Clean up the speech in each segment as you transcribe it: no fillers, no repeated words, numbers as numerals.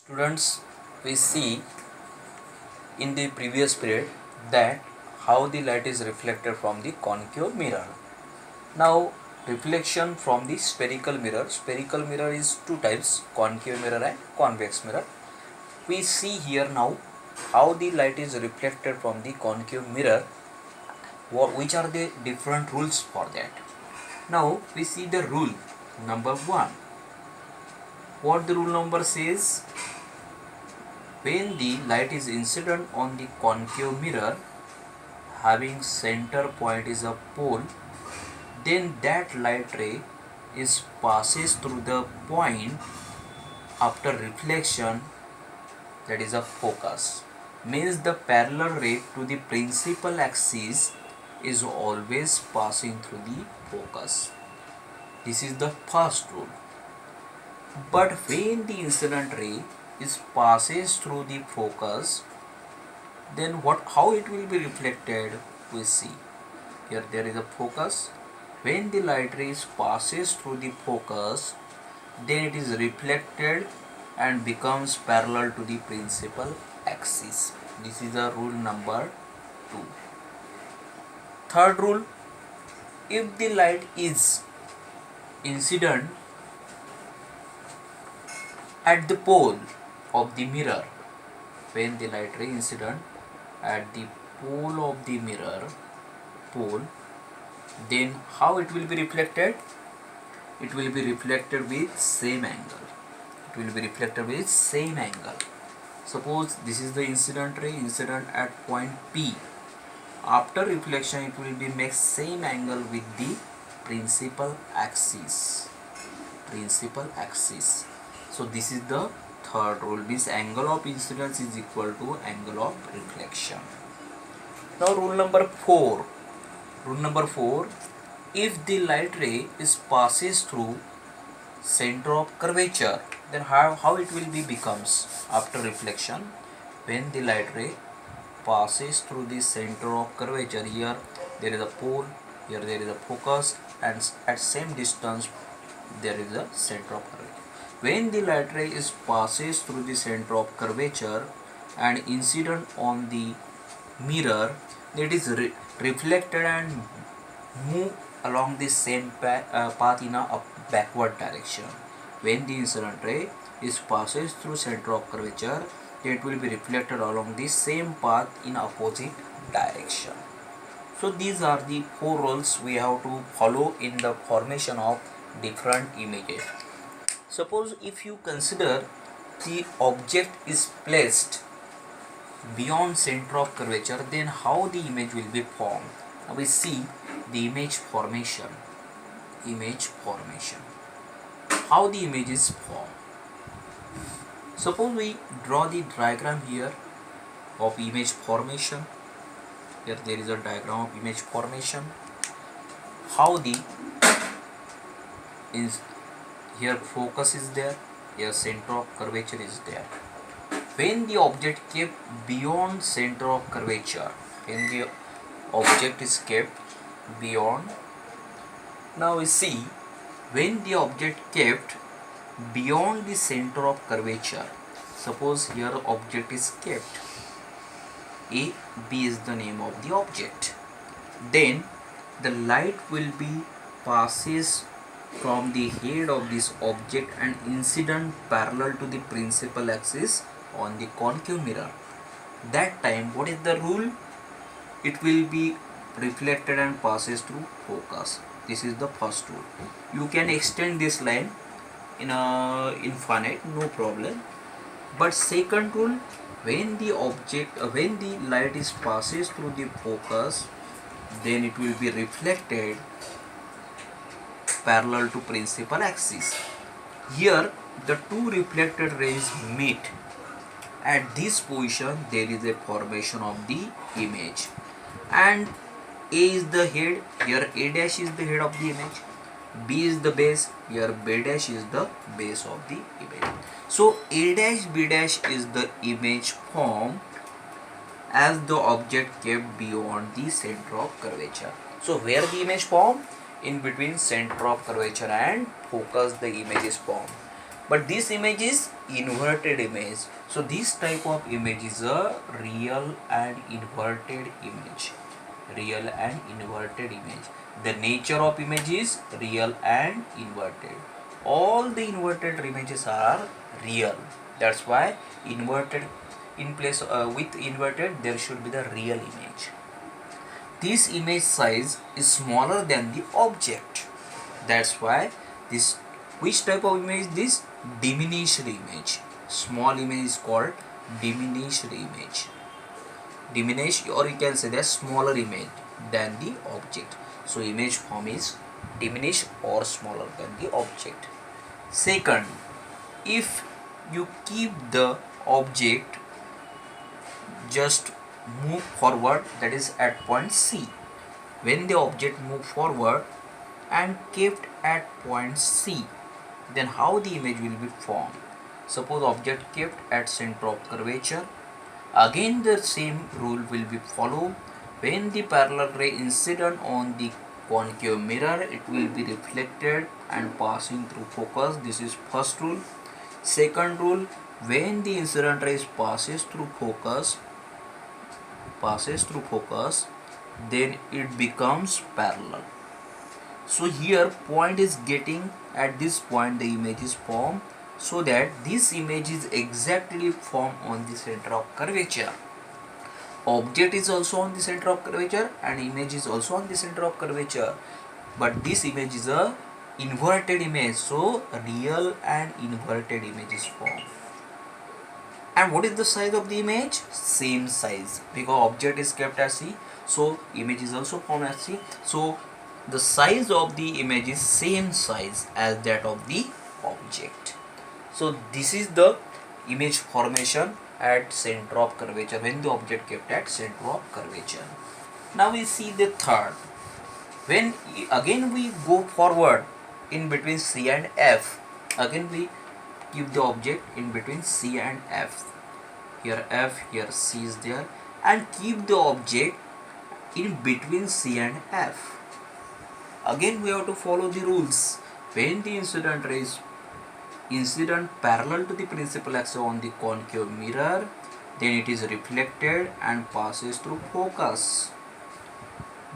Students, we see in the previous period that how the light is reflected from the concave mirror. Now, reflection from the spherical mirror. Spherical mirror is two types, concave mirror and convex mirror. We see here now how the light is reflected from the concave mirror, which are the different rules for that. Now, we see the rule number 1. What the rule number says? When the light is incident on the concave mirror having center point is a pole, then that light ray is passes through the point after reflection, that is a focus. Means the parallel ray to the principal axis is always passing through the focus. This is the first rule. But when the incident ray is passes through the focus, then how it will be reflected? We see here there is a focus. When the light rays passes through the focus, then it is reflected and becomes parallel to the principal axis. This is the rule number 2. Third rule, if the light is incident at the pole of the mirror, when the light ray incident at the pole of the mirror then how it will be reflected? It will be reflected with same angle. It will be reflected with same angle. Suppose this is the incident ray incident at point P. After reflection, it will be make same angle with the principal axis. So this is the third rule. This angle of incidence is equal to angle of reflection. Now rule number 4. If the light ray is passes through center of curvature, then how it will be becomes after reflection? When the light ray passes through the center of curvature, here there is a pole, here there is a focus, and at same distance there is a center of curvature. When the light ray is passes through the center of curvature and incident on the mirror, it is reflected and move along the same path in a backward direction. When the incident ray is passes through center of curvature, it will be reflected along the same path in opposite direction. So these are the 4 rules we have to follow in the formation of different images. Suppose if you consider the object is placed beyond center of curvature, then how the image will be formed? Now we see the image formation. How the image is formed? Suppose we draw the diagram here of image formation. Here there is a diagram of image formation. How the here focus is there, here center of curvature is there. When the object kept beyond center of curvature, when the object is kept beyond, now we see when the object kept beyond the center of curvature, suppose here object is kept, A, B is the name of the object, then the light will be passes from the head of this object and incident parallel to the principal axis on the concave mirror. That time, what is the rule? It will be reflected and passes through focus. This is the first rule. You can extend this line in a infinite, no problem. But second rule, when the light is passes through the focus, then it will be reflected parallel to principal axis. Here the two reflected rays meet. At this position there is a formation of the image, and A is the head, here A dash is the head of the image, B is the base, here B dash is the base of the image. So A dash B dash is the image formed as the object kept beyond the center of curvature. So where the image formed? In between center of curvature and focus the image is formed. but this image is inverted image. So this type of image is a real and inverted image. Real and inverted image. The nature of image is real and inverted. All the inverted images are real. That's why inverted, in place with inverted there should be the real image. This image size is smaller than the object. That's why this, which type of image? This diminished image. Small image is called diminished image. Diminished, or you can say that smaller image than the object. So image form is diminished or smaller than the object. Second, if you keep the object just move forward, that is at point C. When the object move forward and kept at point C, then how the image will be formed? Suppose object kept at center of curvature. Again the same rule will be followed. When the parallel ray incident on the concave mirror, it will be reflected and passing through focus. This is first rule. Second rule, when the incident rays passes through focus, then it becomes parallel. So here point is getting, at this point the image is formed, so that this image is exactly formed on the center of curvature. Object is also on the center of curvature and image is also on the center of curvature, but this image is a inverted image, so real and inverted image is formed. And what is the size of the image? Same size, because object is kept as C, so image is also formed as C. So the size of the image is same size as that of the object. So this is the image formation at center of curvature, when the object kept at center of curvature. Now we see the third. When again we go forward in between C and F, again we keep the object in between C and F. Here F, here C is there, and keep the object in between C and F. Again we have to follow the rules. When the incident rays incident parallel to the principal axis on the concave mirror, then it is reflected and passes through focus.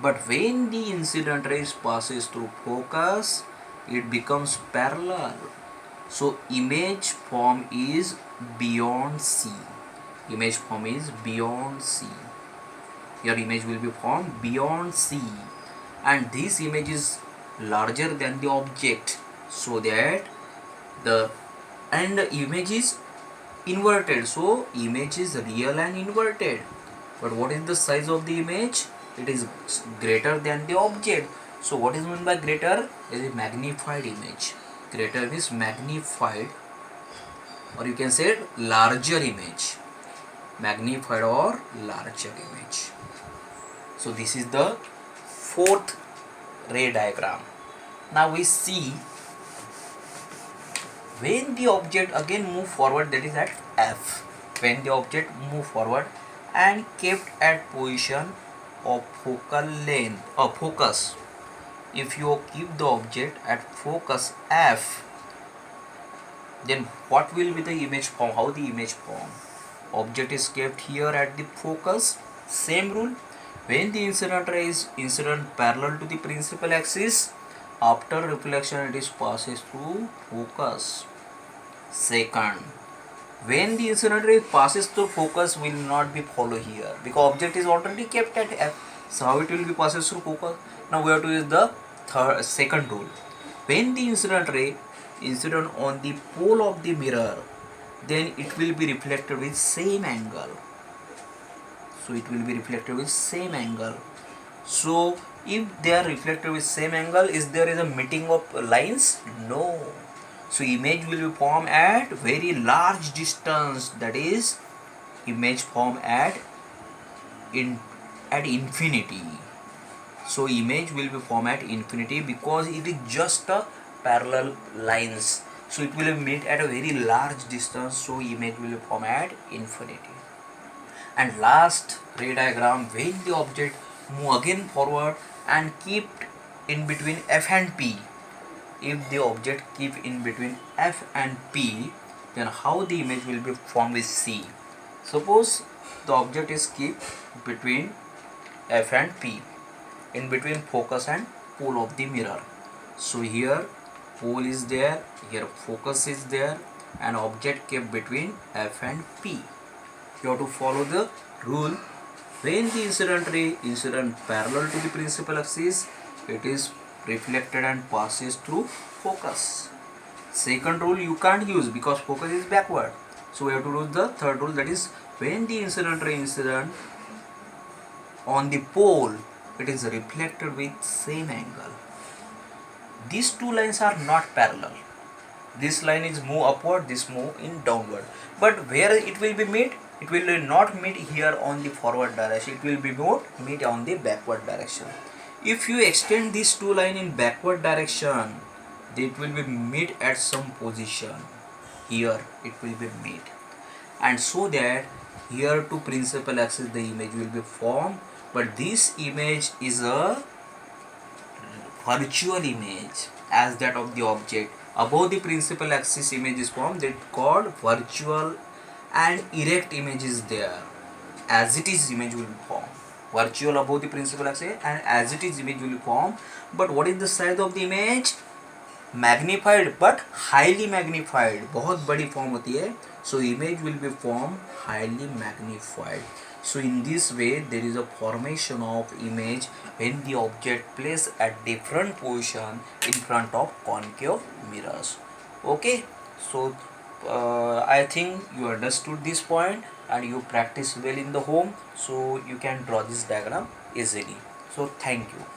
But when the incident rays passes through focus, it becomes parallel. So image form is beyond C. Image form is beyond C. Your image will be formed beyond C, and this image is larger than the object, so that the image is inverted, so image is real and inverted. But what is the size of the image? It is greater than the object. So what is meant by greater? It is a magnified image. Greater means magnified, or you can say larger image. Magnified or larger image. So this is the fourth ray diagram. Now we see when the object again move forward, that is at F. When the object move forward and kept at position of focal length or focus, if you keep the object at focus F, then what will be the image form? How the image form? Object is kept here at the focus. Same rule. When the incident ray is incident parallel to the principal axis, after reflection it is passes through focus. Second, when the incident ray passes through focus will not be follow here, because object is already kept at F. So how it will be passes through focus? Now we have to use the second rule. When the incident ray incident on the pole of the mirror, then it will be reflected with same angle. So it will be reflected with same angle. So if they are reflected with same angle, is there a meeting of lines? No. So image will be formed at very large distance, that is image formed at infinity. So image will be formed at infinity because it is just a parallel lines. So it will meet at a very large distance, so image will be formed at infinity. And last ray diagram, when the object move again forward and keep in between F and P, if the object keep in between F and P, then how the image will be formed with C. Suppose the object is keep between F and P, in between focus and pole of the mirror. So here pole is there, here focus is there, and object kept between F and P. You have to follow the rule. When the incident ray incident parallel to the principal axis, it is reflected and passes through focus. Second rule you can't use because focus is backward. So we have to use the third rule, that is when the incident ray incident on the pole, it is reflected with same angle. These two lines are not parallel. This line is move upward, this move in downward. But where it will be meet? It will not meet here on the forward direction. It will be meet on the backward direction. If you extend these two lines in backward direction, it will be meet at some position. Here it will be meet, and so that here to principal axis the image will be formed. But this image is a virtual image as that of the object. Above the principal axis image is formed, that called virtual, and erect image is there. As it is image will be formed. Virtual above the principal axis and as it is image will be formed. But what is the size of the image? Magnified, but highly magnified. बहुत बड़ी form होती है. So image will be formed highly magnified. So in this way there is a formation of image when the object placed at different position in front of concave mirrors. Okay, so I think you understood this point and you practice well in the home, so you can draw this diagram easily. So thank you.